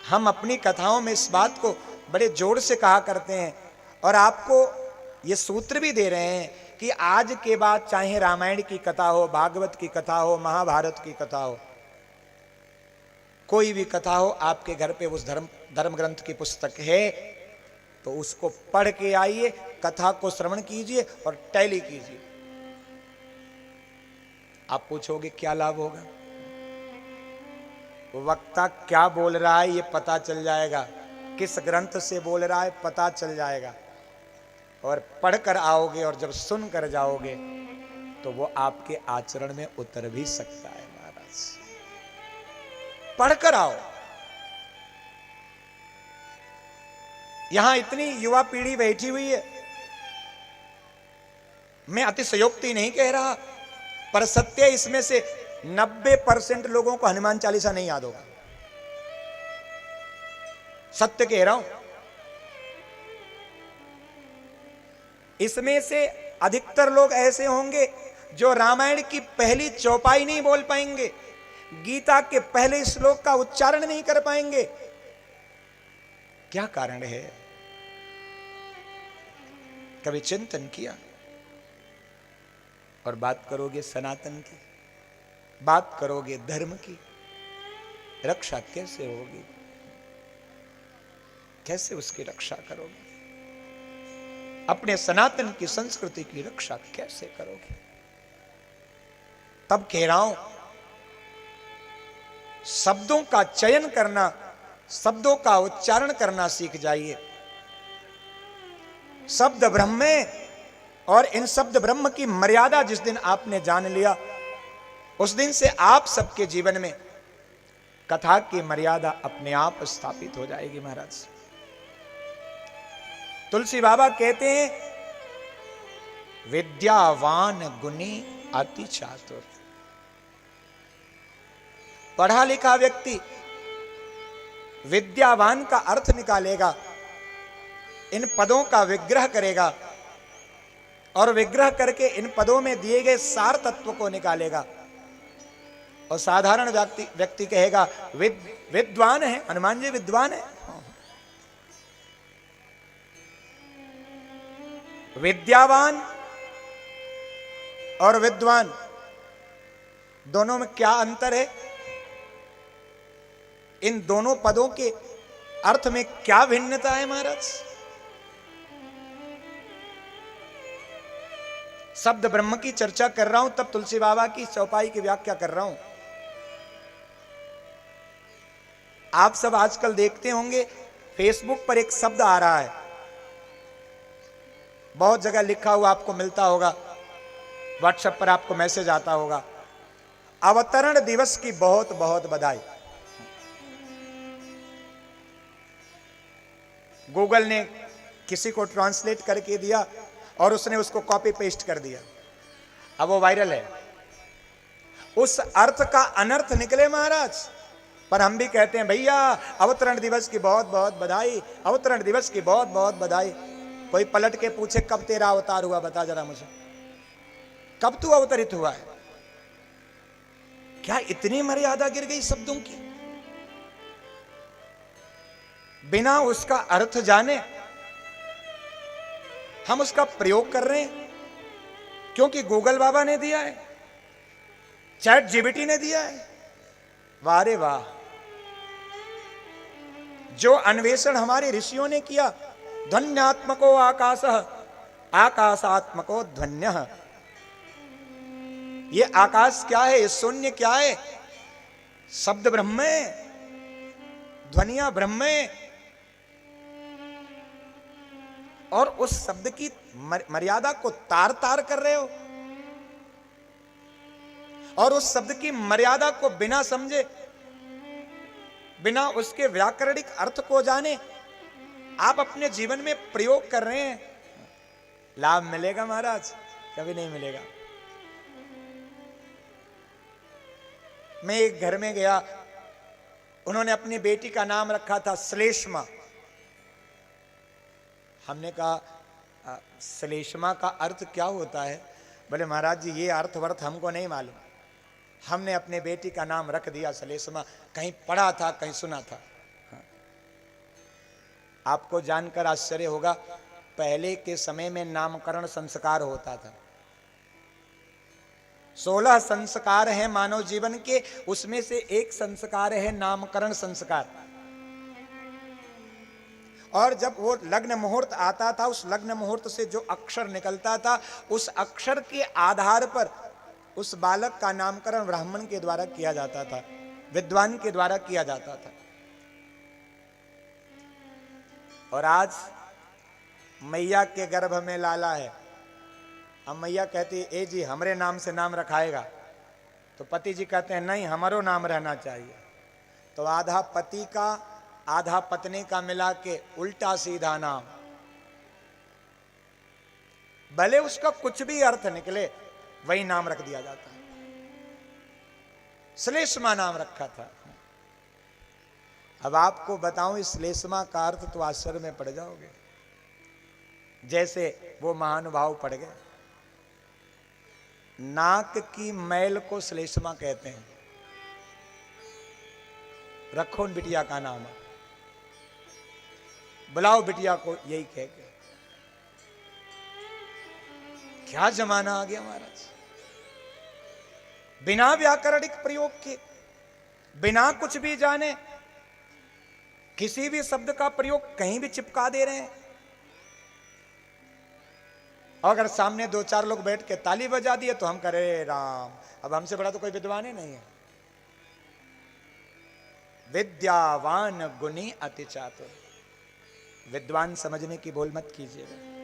हम अपनी कथाओं में इस बात को बड़े जोर से कहा करते हैं और आपको ये सूत्र भी दे रहे हैं कि आज के बाद चाहे रामायण की कथा हो, भागवत की कथा हो, महाभारत की कथा हो, कोई भी कथा हो, आपके घर पे उस धर्म ग्रंथ की पुस्तक है तो उसको पढ़ के आइए, कथा को श्रवण कीजिए और टैली कीजिए। आप पूछोगे क्या लाभ होगा? वक्ता क्या बोल रहा है ये पता चल जाएगा, किस ग्रंथ से बोल रहा है पता चल जाएगा, और पढ़कर आओगे और जब सुन कर जाओगे तो वो आपके आचरण में उतर भी सकता है। महाराज पढ़कर आओ। यहां इतनी युवा पीढ़ी बैठी हुई है, मैं अतिशयोक्ति नहीं कह रहा, पर सत्य इसमें से 90% लोगों को हनुमान चालीसा नहीं याद होगा। सत्य कह रहा हूं। इसमें से अधिकतर लोग ऐसे होंगे जो रामायण की पहली चौपाई नहीं बोल पाएंगे, गीता के पहले श्लोक का उच्चारण नहीं कर पाएंगे। क्या कारण है? कभी चिंतन किया? और बात करोगे सनातन की, बात करोगे धर्म की, रक्षा कैसे होगी? कैसे उसकी रक्षा करोगे? अपने सनातन की संस्कृति की रक्षा कैसे करोगे? तब कह रहा हूं, शब्दों का चयन करना, शब्दों का उच्चारण करना सीख जाइए। शब्द ब्रह्म है, और इन शब्द ब्रह्म की मर्यादा जिस दिन आपने जान लिया, उस दिन से आप सबके जीवन में कथा की मर्यादा अपने आप स्थापित हो जाएगी। महाराज तुलसी बाबा कहते हैं, विद्यावान गुणी अति चातुर। पढ़ा लिखा व्यक्ति विद्यावान का अर्थ निकालेगा, इन पदों का विग्रह करेगा और विग्रह करके इन पदों में दिए गए सार तत्व को निकालेगा। और साधारण व्यक्ति कहेगा विद्वान है, हनुमान जी विद्वान है। विद्यावान और विद्वान दोनों में क्या अंतर है? इन दोनों पदों के अर्थ में क्या भिन्नता है? महाराज शब्द ब्रह्म की चर्चा कर रहा हूं, तब तुलसी बाबा की चौपाई की व्याख्या कर रहा हूं। आप सब आजकल देखते होंगे फेसबुक पर एक शब्द आ रहा है, बहुत जगह लिखा हुआ आपको मिलता होगा, व्हाट्सएप पर आपको मैसेज आता होगा, अवतरण दिवस की बहुत बहुत बधाई। गूगल ने किसी को ट्रांसलेट करके दिया और उसने उसको कॉपी पेस्ट कर दिया, अब वो वायरल है। उस अर्थ का अनर्थ निकले महाराज, पर हम भी कहते हैं भैया अवतरण दिवस की बहुत बहुत बधाई, अवतरण दिवस की बहुत बहुत बधाई। कोई पलट के पूछे कब तेरा अवतार हुआ, बता जरा मुझे, कब तू अवतरित हुआ है? क्या इतनी मर्यादा गिर गई शब्दों की? बिना उसका अर्थ जाने हम उसका प्रयोग कर रहे हैं, क्योंकि गूगल बाबा ने दिया है, चैट जीपीटी ने दिया है। वाह रे वाह, जो अन्वेषण हमारे ऋषियों ने किया, ध्वन्यात्मको आकाश आकाशात्मको ध्वन्य। ये आकाश क्या है, ये शून्य क्या है? शब्द ब्रह्म है, ध्वनिया ब्रह्म है। और उस शब्द की मर्यादा को तार तार कर रहे हो, और उस शब्द की मर्यादा को बिना समझे, बिना उसके व्याकरणिक अर्थ को जाने आप अपने जीवन में प्रयोग कर रहे हैं। लाभ मिलेगा महाराज? कभी नहीं मिलेगा। मैं एक घर में गया, उन्होंने अपनी बेटी का नाम रखा था श्लेष्मा। हमने कहा श्लेष्मा का अर्थ क्या होता है? बोले महाराज जी ये अर्थ वर्थ हमको नहीं मालूम, हमने अपने बेटी का नाम रख दिया श्लेष्मा। कहीं पढ़ा था, कहीं सुना था। आपको जानकर आश्चर्य होगा, पहले के समय में नामकरण संस्कार होता था। 16 संस्कार हैं मानव जीवन के, उसमें से एक संस्कार है नामकरण संस्कार। और जब वो लग्न मुहूर्त आता था, उस लग्न मुहूर्त से जो अक्षर निकलता था, उस अक्षर के आधार पर उस बालक का नामकरण ब्राह्मण के द्वारा किया जाता था, विद्वान के द्वारा किया जाता था। और आज मैया के गर्भ में लाला है। अब मैया कहती ए जी हमरे नाम से नाम रखाएगा, तो पति जी कहते हैं नहीं हमारो नाम रहना चाहिए। तो आधा पति का आधा पत्नी का मिला के उल्टा सीधा नाम, भले उसका कुछ भी अर्थ निकले वही नाम रख दिया जाता है। श्लेष्मा नाम रखा था। अब आपको बताऊं इस श्लेष्मा का अर्थ तो आश्चर्य में पड़ जाओगे। जैसे वो महानुभाव पड़ गए, नाक की मैल को श्लेष्मा कहते हैं। रखो उन बिटिया का नाम, बुलाओ बिटिया को यही कह के। क्या जमाना आ गया महाराज, बिना व्याकरणिक प्रयोग के, बिना कुछ भी जाने किसी भी शब्द का प्रयोग कहीं भी चिपका दे रहे हैं। अगर सामने 2-4 लोग बैठ के ताली बजा दिए तो हम करे राम, अब हमसे बड़ा तो कोई विद्वान ही नहीं है। विद्यावान गुणी अति चातुर, विद्वान समझने की भूल मत कीजिएगा।